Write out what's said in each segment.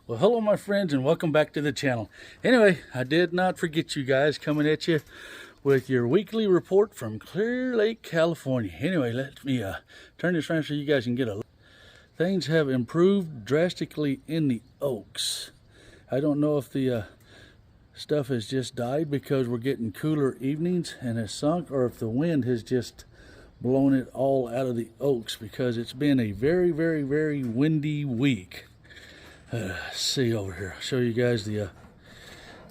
Well, hello, my friends, and welcome back to the channel. Anyway, I did not forget you guys, coming at you with your weekly report from Clear Lake, California. Anyway, let me turn this around so you guys can get a look. Things have improved drastically in the Oaks. I don't know if the stuff has just died because we're getting cooler evenings and has sunk, or if the wind has just blown it all out of the Oaks, because it's been a very, very, very windy week. See over here, I'll show you guys the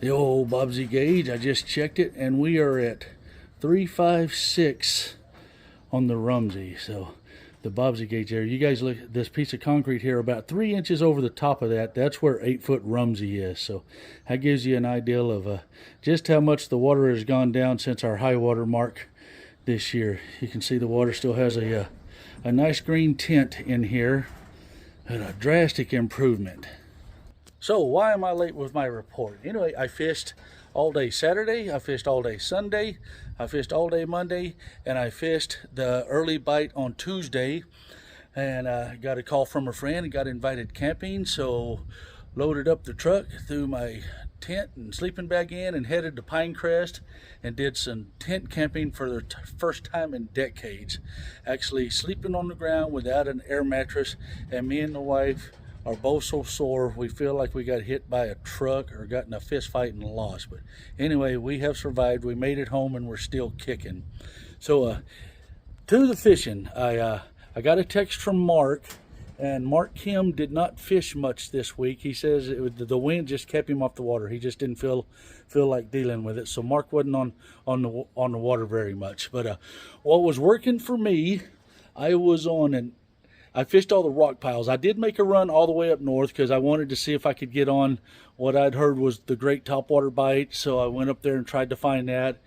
old Bobsy gauge. I just checked it and we are at 356 on the Rumsey. So the Bobsy gauge there, you guys look at this piece of concrete here, about 3 inches over the top of that. That's where 8-foot Rumsey is. So that gives you an idea of just how much the water has gone down since our high water mark this year. You can see the water still has a nice green tint in here. A drastic improvement. So why am I late with my report? Anyway, I fished all day Saturday, I fished all day Sunday, I fished all day Monday, and I fished the early bite on Tuesday, and got a call from a friend and got invited camping, so loaded up the truck, threw my tent and sleeping bag in, and headed to Pinecrest and did some tent camping for the first time in decades. Actually sleeping on the ground without an air mattress, and me and the wife are both so sore we feel like we got hit by a truck or got in a fist fight and lost. But anyway, we have survived. We made it home and we're still kicking. So to the fishing, I got a text from Mark. And Mark Kim did not fish much this week. He says the wind just kept him off the water. He just didn't feel like dealing with it. So Mark wasn't on the water very much. But what was working for me, I was on, and I fished all the rock piles. I did make a run all the way up north because I wanted to see if I could get on what I'd heard was the great topwater bite. So I went up there and tried to find that.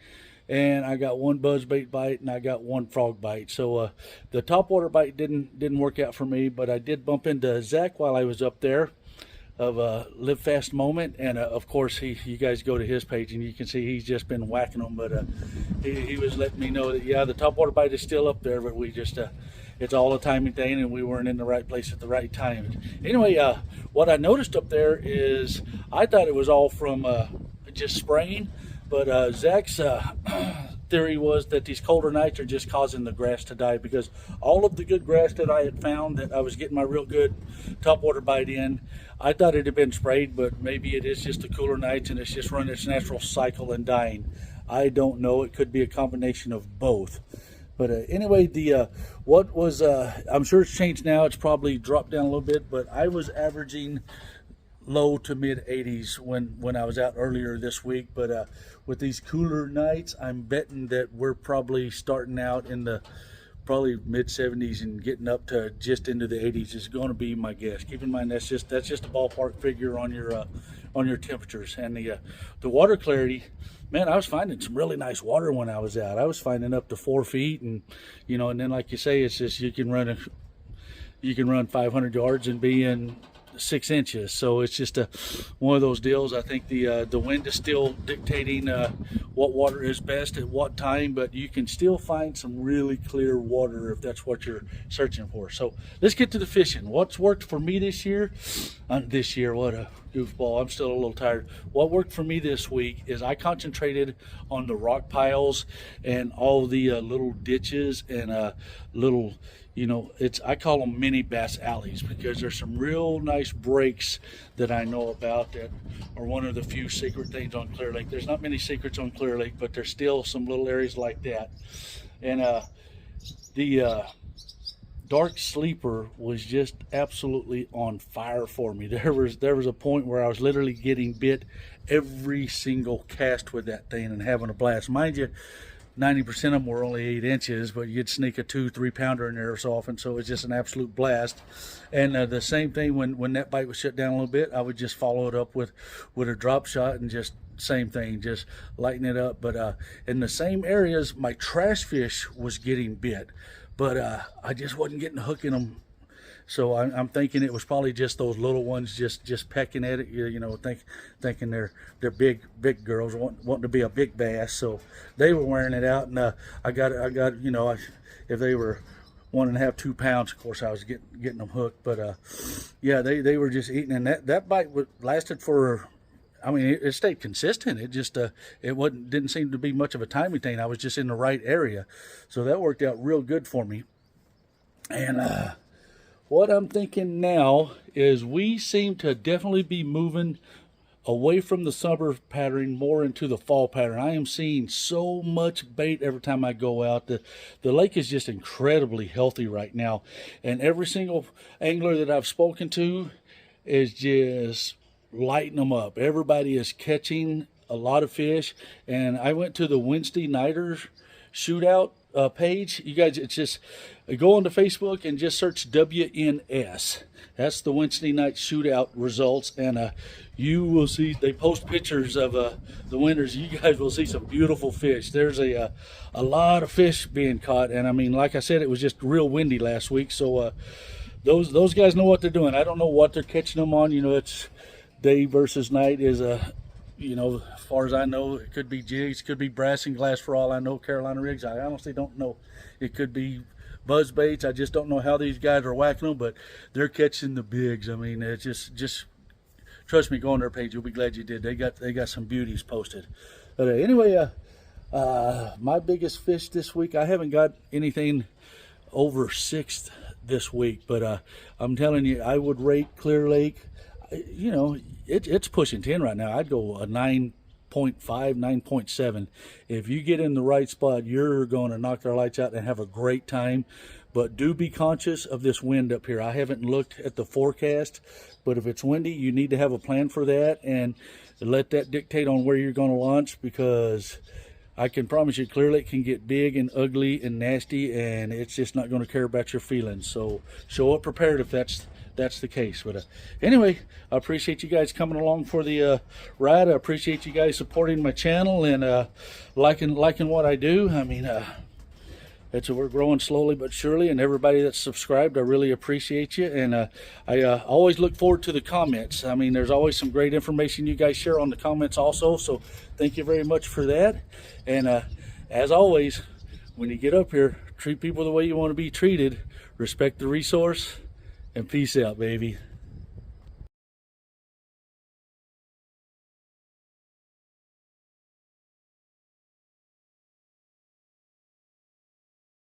And I got one buzzbait bite and I got one frog bite. So the topwater bite didn't work out for me, but I did bump into Zach while I was up there of Live Fast Moment, and of course you guys go to his page and you can see he's just been whacking them. But he was letting me know that yeah, the topwater bite is still up there, but we just it's all a timing thing, and we weren't in the right place at the right time. Anyway, what I noticed up there is I thought it was all from just spraying. But Zach's theory was that these colder nights are just causing the grass to die, because all of the good grass that I had found that I was getting my real good topwater bite in, I thought it had been sprayed, but maybe it is just the cooler nights and it's just running its natural cycle and dying. I don't know. It could be a combination of both. But anyway, what was, I'm sure it's changed now. It's probably dropped down a little bit, but I was averaging low to mid 80s when I was out earlier this week. But with these cooler nights, I'm betting that we're probably starting out in the probably mid 70s and getting up to just into the 80s is going to be my guess. Keep in mind that's just a ballpark figure on your temperatures. And the water clarity, man, I was finding some really nice water when I was out. I was finding up to 4 feet, and and then like you say, it's just you can run 500 yards and be in 6 inches. So it's just one of those deals. I think the wind is still dictating what water is best at what time, but you can still find some really clear water if that's what you're searching for. So let's get to the fishing. What's worked for me this year? What a goofball. I'm still a little tired. What worked for me this week is I concentrated on the rock piles and all the little ditches and little, I call them mini bass alleys, because there's some real nice breaks that I know about that are one of the few secret things on Clear Lake. There's not many secrets on Clear Lake, but there's still some little areas like that. And the Dark Sleeper was just absolutely on fire for me. There was a point where I was literally getting bit every single cast with that thing and having a blast. Mind you, 90% of them were only 8 inches, but you'd sneak a 2-3 pounder in there so often, so it's just an absolute blast. And the same thing when that bite was shut down a little bit, I would just follow it up with a drop shot and just same thing, just lighten it up. But in the same areas, my trash fish was getting bit, but I just wasn't getting a hook in them. So I'm thinking it was probably just those little ones just pecking at it, thinking they're big girls wanting to be a big bass. So they were wearing it out, and I got if they were 1.5, 2 pounds. Of course, I was getting them hooked, but yeah, they were just eating, and that bite lasted for. I mean, it stayed consistent. It just didn't seem to be much of a timing thing. I was just in the right area, so that worked out real good for me. And what I'm thinking now is we seem to definitely be moving away from the summer pattern more into the fall pattern. I am seeing so much bait every time I go out. The lake is just incredibly healthy right now, and every single angler that I've spoken to is just lighting them up. Everybody is catching a lot of fish, and I went to the Wednesday Nighters shootout page. You guys, it's just go onto Facebook and just search WNS. That's the Wednesday night shootout results, and you will see they post pictures of the winners. You guys will see some beautiful fish. There's a lot of fish being caught, and I mean, like I said, it was just real windy last week, so those guys know what they're doing. I don't know what they're catching them on. You know, it's day versus night is you know, as far as I know, it could be jigs, could be brass and glass for all I know, Carolina rigs. I honestly don't know. It could be buzz baits. I just don't know how these guys are whacking them, but they're catching the bigs. I mean, it's just trust me, go on their page. You'll be glad you did. They got some beauties posted. But anyway, my biggest fish this week, I haven't got anything over 6th this week, but I'm telling you, I would rate Clear Lake. You know, it's pushing 10 right now. I'd go a 9.5, 9.7. If you get in the right spot, you're going to knock their lights out and have a great time. But do be conscious of this wind up here. I haven't looked at the forecast, but if it's windy, you need to have a plan for that and let that dictate on where you're going to launch, because I can promise you Clear Lake can get big and ugly and nasty, and it's just not going to care about your feelings. So show up prepared if that's the case. But anyway, I appreciate you guys coming along for the ride. I appreciate you guys supporting my channel and liking what I do. I mean, we're growing slowly but surely, and everybody that's subscribed, I really appreciate you. And I always look forward to the comments. I mean, there's always some great information you guys share on the comments also, so thank you very much for that. And as always, when you get up here, treat people the way you want to be treated, respect the resource, and peace out, baby.